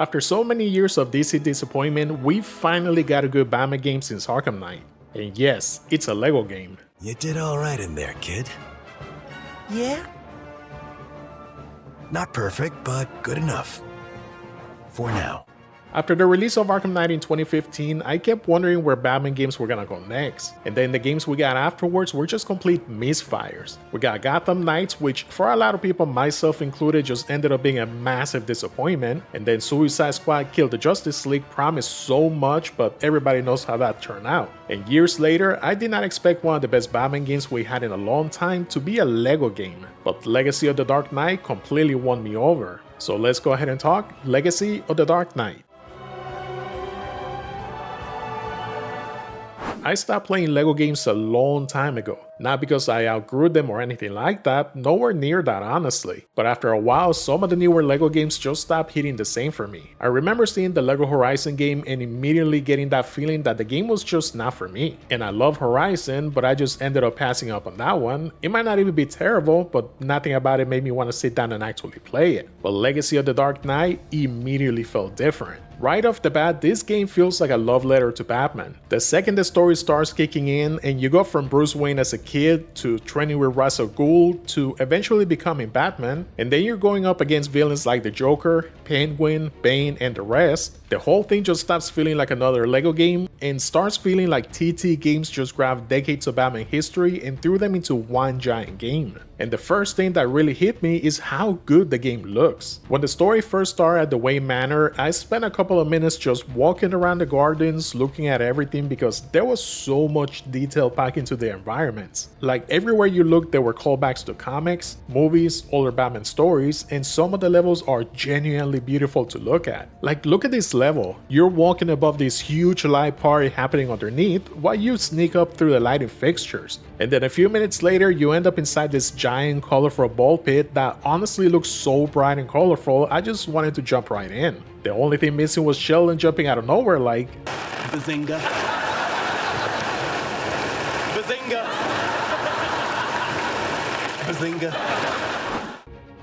After so many years of DC disappointment, we finally got a good Batman game since Arkham Knight. And yes, it's a Lego game. You did alright in there, kid. Yeah? Not perfect, but good enough. For now. After the release of Arkham Knight in 2015, I kept wondering where Batman games were gonna go next, and then the games we got afterwards were just complete misfires. We got Gotham Knights, which for a lot of people, myself included, just ended up being a massive disappointment, and then Suicide Squad Kill the Justice League promised so much, but everybody knows how that turned out. And years later, I did not expect one of the best Batman games we had in a long time to be a Lego game, but Legacy of the Dark Knight completely won me over. So let's go ahead and talk Legacy of the Dark Knight. I stopped playing Lego games a long time ago, not because I outgrew them or anything like that, nowhere near that honestly, but after a while some of the newer Lego games just stopped hitting the same for me. I remember seeing the Lego Horizon game and immediately getting that feeling that the game was just not for me. And I love Horizon, but I just ended up passing up on that one. It might not even be terrible, but nothing about it made me want to sit down and actually play it. But Legacy of the Dark Knight immediately felt different. Right off the bat, this game feels like a love letter to Batman. The second the story starts kicking in and you go from Bruce Wayne as a kid to training with Ra's al Ghul to eventually becoming Batman, and then you're going up against villains like the Joker, Penguin, Bane, and the rest, the whole thing just stops feeling like another Lego game and starts feeling like dcgames just grabbed decades of Batman history and threw them into one giant game. And the first thing that really hit me is how good the game looks. When the story first started at the Wayne Manor, I spent a couple of minutes just walking around the gardens looking at everything because there was so much detail packed into the environments. Like everywhere you look there were callbacks to comics, movies, older Batman stories, and some of the levels are genuinely beautiful to look at. Like look at this level, you're walking above this huge light party happening underneath while you sneak up through the lighting fixtures. And then a few minutes later you end up inside this giant colorful ball pit that honestly looks so bright and colorful I just wanted to jump right in. The only thing missing was Sheldon jumping out of nowhere like Bazinga. Bazinga. Bazinga.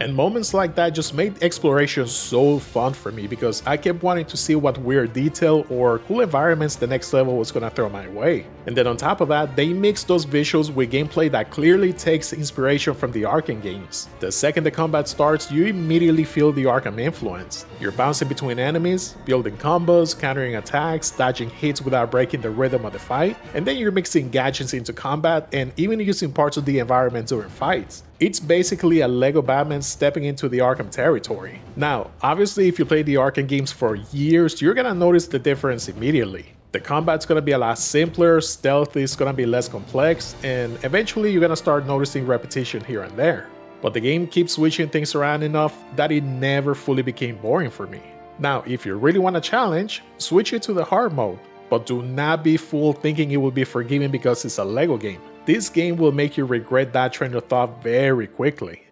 And moments like that just made exploration so fun for me because I kept wanting to see what weird detail or cool environments the next level was gonna throw my way. And then on top of that, they mix those visuals with gameplay that clearly takes inspiration from the Arkham games. The second the combat starts, you immediately feel the Arkham influence. You're bouncing between enemies, building combos, countering attacks, dodging hits without breaking the rhythm of the fight, and then you're mixing gadgets into combat and even using parts of the environment during fights. It's basically a Lego Batman stepping into the Arkham territory. Now, obviously if you play the Arkham games for years, you're gonna notice the difference immediately. The combat's gonna be a lot simpler, stealth is gonna be less complex, and eventually you're gonna start noticing repetition here and there. But the game keeps switching things around enough that it never fully became boring for me. Now, if you really want a challenge, switch it to the hard mode, but do not be fooled thinking it will be forgiving because it's a Lego game. This game will make you regret that train of thought very quickly.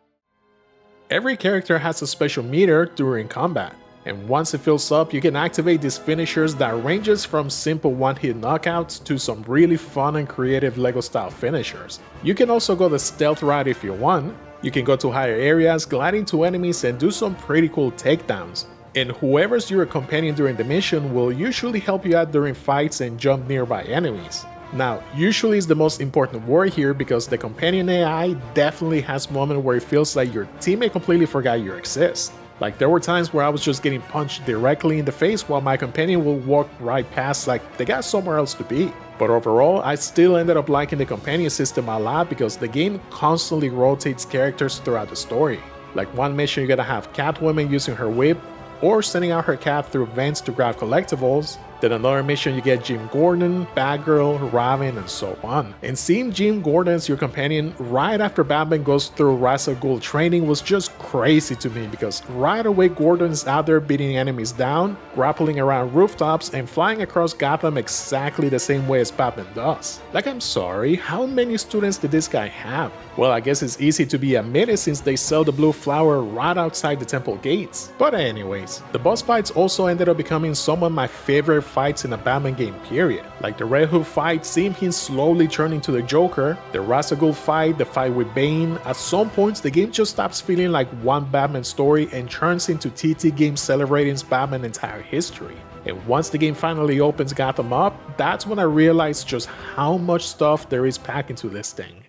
Every character has a special meter during combat, and once it fills up, you can activate these finishers that ranges from simple one-hit knockouts to some really fun and creative Lego style finishers. You can also go the stealth route if you want. You can go to higher areas, glide into enemies, and do some pretty cool takedowns. And whoever's your companion during the mission will usually help you out during fights and jump nearby enemies. Now, usually is the most important word here because the companion AI definitely has moments where it feels like your teammate completely forgot you exist. Like there were times where I was just getting punched directly in the face while my companion will walk right past like they got somewhere else to be. But overall, I still ended up liking the companion system a lot because the game constantly rotates characters throughout the story. Like one mission you're gonna have Catwoman using her whip, or sending out her cat through vents to grab collectibles. Then another mission you get Jim Gordon, Batgirl, Robin, and so on. And seeing Jim Gordon as your companion right after Batman goes through Ra's al Ghul training was just crazy to me because right away Gordon is out there beating enemies down, grappling around rooftops, and flying across Gotham exactly the same way as Batman does. Like I'm sorry, how many students did this guy have? Well, I guess it's easy to be admitted since they sell the blue flower right outside the temple gates. But anyways, the boss fights also ended up becoming some of my favorite fights in a Batman game period. Like the Red Hood fight, seeing him slowly turning to the Joker, the Ra's al Ghul fight, the fight with Bane. At some points, the game just stops feeling like one Batman story and turns into dcgames celebrating Batman's entire history. And once the game finally opens Gotham up, that's when I realized just how much stuff there is packed into this thing.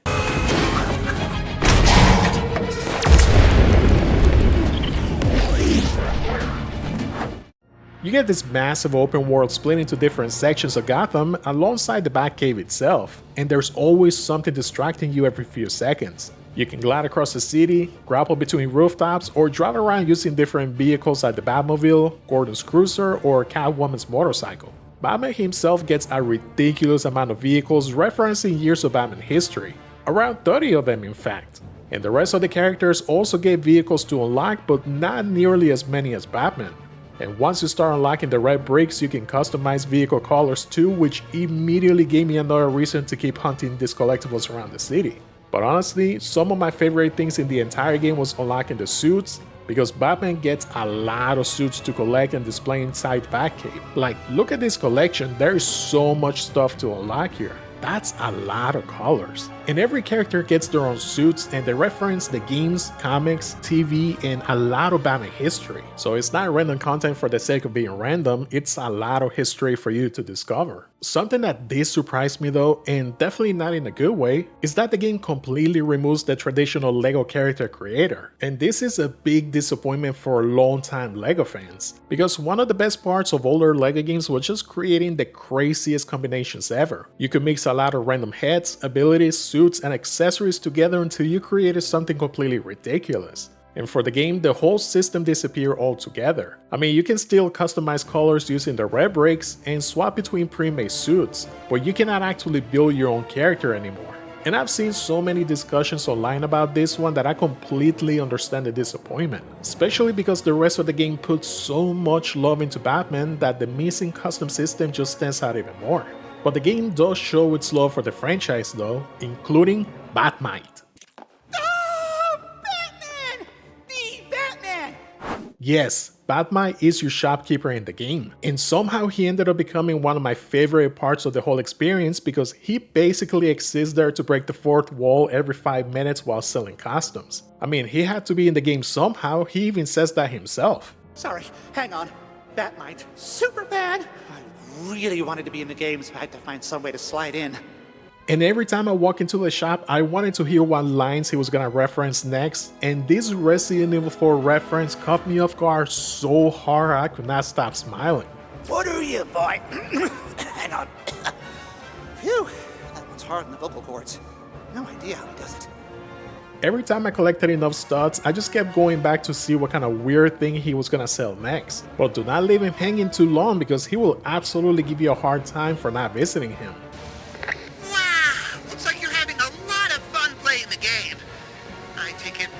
You get this massive open world split into different sections of Gotham alongside the Batcave itself, and there's always something distracting you every few seconds. You can glide across the city, grapple between rooftops, or drive around using different vehicles like the Batmobile, Gordon's cruiser, or Catwoman's motorcycle. Batman himself gets a ridiculous amount of vehicles referencing years of Batman history, around 30 of them in fact. And the rest of the characters also get vehicles to unlock, but not nearly as many as Batman. And once you start unlocking the red bricks, you can customize vehicle colors too, which immediately gave me another reason to keep hunting these collectibles around the city. But honestly, some of my favorite things in the entire game was unlocking the suits, because Batman gets a lot of suits to collect and display inside Batcave. Like, look at this collection, there is so much stuff to unlock here. That's a lot of colors. And every character gets their own suits, and they reference the games, comics, TV, and a lot of Batman history. So it's not random content for the sake of being random, it's a lot of history for you to discover. Something that did surprise me though, and definitely not in a good way, is that the game completely removes the traditional LEGO character creator. And this is a big disappointment for long-time LEGO fans, because one of the best parts of older LEGO games was just creating the craziest combinations ever. You could mix a lot of random heads, abilities, suits, and accessories together until you created something completely ridiculous. And for the game, the whole system disappeared altogether. I mean, you can still customize colors using the red bricks and swap between pre-made suits, but you cannot actually build your own character anymore. And I've seen so many discussions online about this one that I completely understand the disappointment, especially because the rest of the game puts so much love into Batman that the missing custom system just stands out even more. But the game does show its love for the franchise though, including Batmite. Yes, Batmite is your shopkeeper in the game, and somehow he ended up becoming one of my favorite parts of the whole experience because he basically exists there to break the fourth wall every 5 minutes while selling costumes. I mean, he had to be in the game somehow, he even says that himself. Sorry, hang on. Batmite, super fan! I really wanted to be in the game, so I had to find some way to slide in. And every time I walk into the shop, I wanted to hear what lines he was gonna reference next, and this Resident Evil 4 reference caught me off guard so hard I could not stop smiling. What are you, boy? Hang on. Phew, that one's hard on the vocal cords. No idea how he does it. Every time I collected enough studs, I just kept going back to see what kind of weird thing he was gonna sell next. But do not leave him hanging too long because he will absolutely give you a hard time for not visiting him.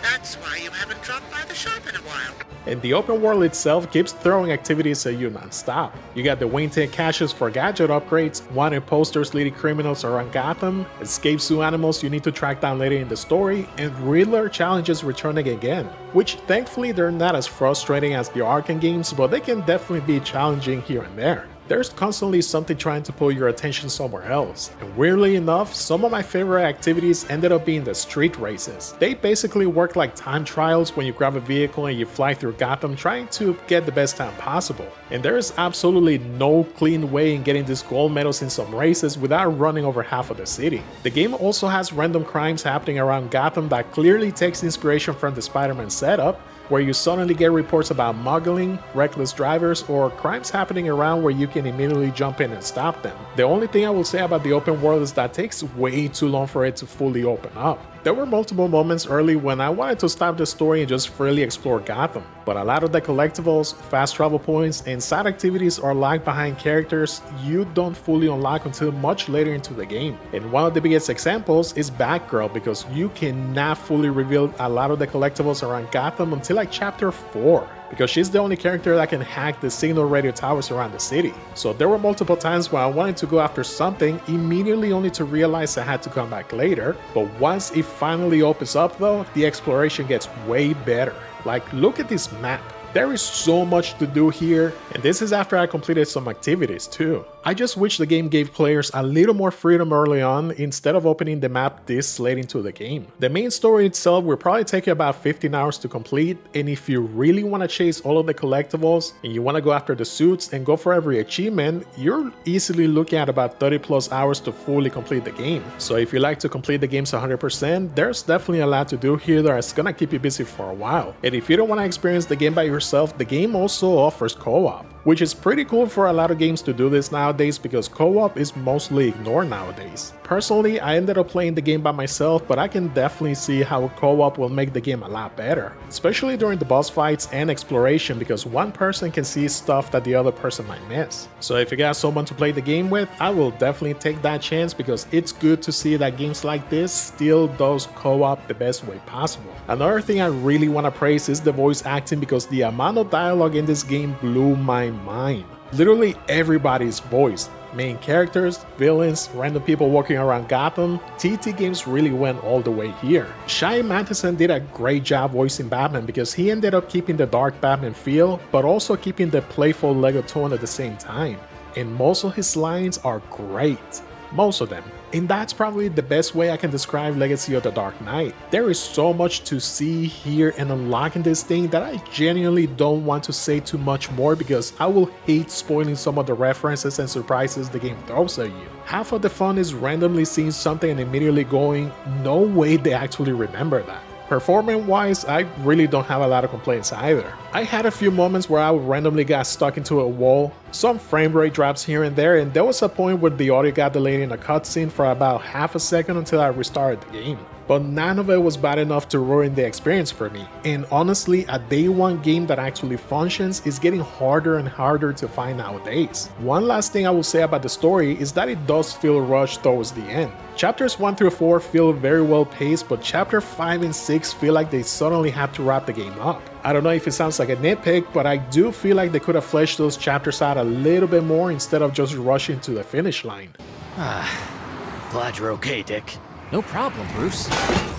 That's why you haven't dropped by the shop in a while. And the open world itself keeps throwing activities at you non-stop. You got the Wayne 10 caches for gadget upgrades, wanted posters leading criminals around Gotham, escape zoo animals you need to track down later in the story, and Riddler challenges returning again, which thankfully they're not as frustrating as the Arkham games, but they can definitely be challenging here and there. There's constantly something trying to pull your attention somewhere else. And weirdly enough, some of my favorite activities ended up being the street races. They basically work like time trials when you grab a vehicle and you fly through Gotham trying to get the best time possible. And there is absolutely no clean way in getting these gold medals in some races without running over half of the city. The game also has random crimes happening around Gotham that clearly takes inspiration from the Spider-Man setup, where you suddenly get reports about muggling, reckless drivers, or crimes happening around where you can immediately jump in and stop them. The only thing I will say about the open world is that it takes way too long for it to fully open up. There were multiple moments early when I wanted to stop the story and just freely explore Gotham, but a lot of the collectibles, fast travel points, and side activities are lagged behind characters you don't fully unlock until much later into the game. And one of the biggest examples is Batgirl, because you cannot fully reveal a lot of the collectibles around Gotham until like chapter 4. Because she's the only character that can hack the signal radio towers around the city. So there were multiple times when I wanted to go after something immediately only to realize I had to come back later, but once it finally opens up though, the exploration gets way better. Like, look at this map. There is so much to do here, and this is after I completed some activities too. I just wish the game gave players a little more freedom early on instead of opening the map this late into the game. The main story itself will probably take you about 15 hours to complete, and if you really want to chase all of the collectibles and you want to go after the suits and go for every achievement, you're easily looking at about 30 plus hours to fully complete the game. So if you like to complete the games 100%, there's definitely a lot to do here that's gonna keep you busy for a while. And if you don't want to experience the game by yourself, the game also offers co-op, which is pretty cool for a lot of games to do this nowadays because co-op is mostly ignored nowadays. Personally, I ended up playing the game by myself, but I can definitely see how co-op will make the game a lot better, especially during the boss fights and exploration because one person can see stuff that the other person might miss. So if you got someone to play the game with, I will definitely take that chance because it's good to see that games like this still does co-op the best way possible. Another thing I really want to praise is the voice acting because the amount of dialogue in this game blew my mind. Literally everybody's voiced. Main characters, villains, random people walking around Gotham, dcgames really went all the way here. Shai Matheson did a great job voicing Batman because he ended up keeping the dark Batman feel, but also keeping the playful Lego tone at the same time. And most of his lines are great. Most of them. And that's probably the best way I can describe Legacy of the Dark Knight. There is so much to see, hear, and unlock in this thing that I genuinely don't want to say too much more because I will hate spoiling some of the references and surprises the game throws at you. Half of the fun is randomly seeing something and immediately going, no way they actually remember that. Performance-wise, I really don't have a lot of complaints either. I had a few moments where I randomly got stuck into a wall, some frame rate drops here and there, and there was a point where the audio got delayed in a cutscene for about half a second until I restarted the game. But none of it was bad enough to ruin the experience for me, and honestly, a day one game that actually functions is getting harder and harder to find nowadays. One last thing I will say about the story is that it does feel rushed towards the end. Chapters 1 through 4 feel very well paced, but chapter 5 and 6 feel like they suddenly have to wrap the game up. I don't know if it sounds like a nitpick, but I do feel like they could have fleshed those chapters out a little bit more instead of just rushing to the finish line. Glad you're okay, Dick. No problem, Bruce.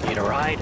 Need a ride?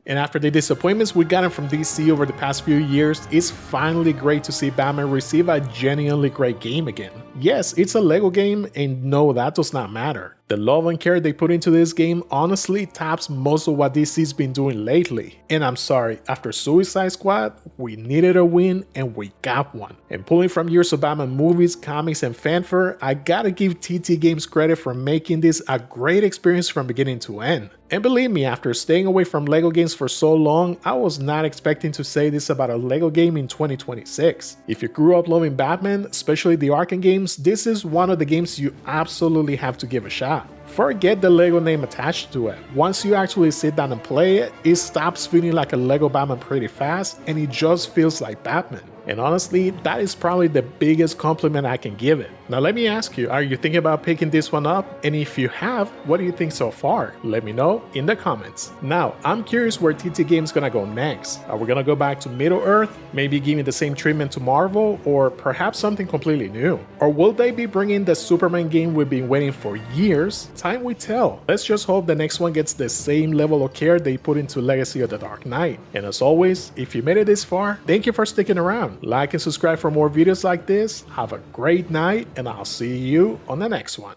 And after the disappointments we gotten from DC over the past few years, it's finally great to see Batman receive a genuinely great game again. Yes, it's a Lego game, and no, that does not matter. The love and care they put into this game honestly tops most of what DC's been doing lately. And I'm sorry, after Suicide Squad, we needed a win and we got one. And pulling from years of Batman movies, comics, and fanfare, I gotta give dcgames credit for making this a great experience from beginning to end. And believe me, after staying away from Lego games for so long, I was not expecting to say this about a Lego game in 2026. If you grew up loving Batman, especially the Arkham games, this is one of the games you absolutely have to give a shot. Forget the Lego name attached to it. Once you actually sit down and play it, it stops feeling like a Lego Batman pretty fast and it just feels like Batman. And honestly, that is probably the biggest compliment I can give it. Now let me ask you, are you thinking about picking this one up? And if you have, what do you think so far? Let me know in the comments. Now, I'm curious where dcgames gonna go next. Are we gonna go back to Middle-earth, maybe giving the same treatment to Marvel, or perhaps something completely new? Or will they be bringing the Superman game we've been waiting for years? Time will tell. Let's just hope the next one gets the same level of care they put into Legacy of the Dark Knight. And as always, if you made it this far, thank you for sticking around. Like and subscribe for more videos like this. Have a great night, and I'll see you on the next one.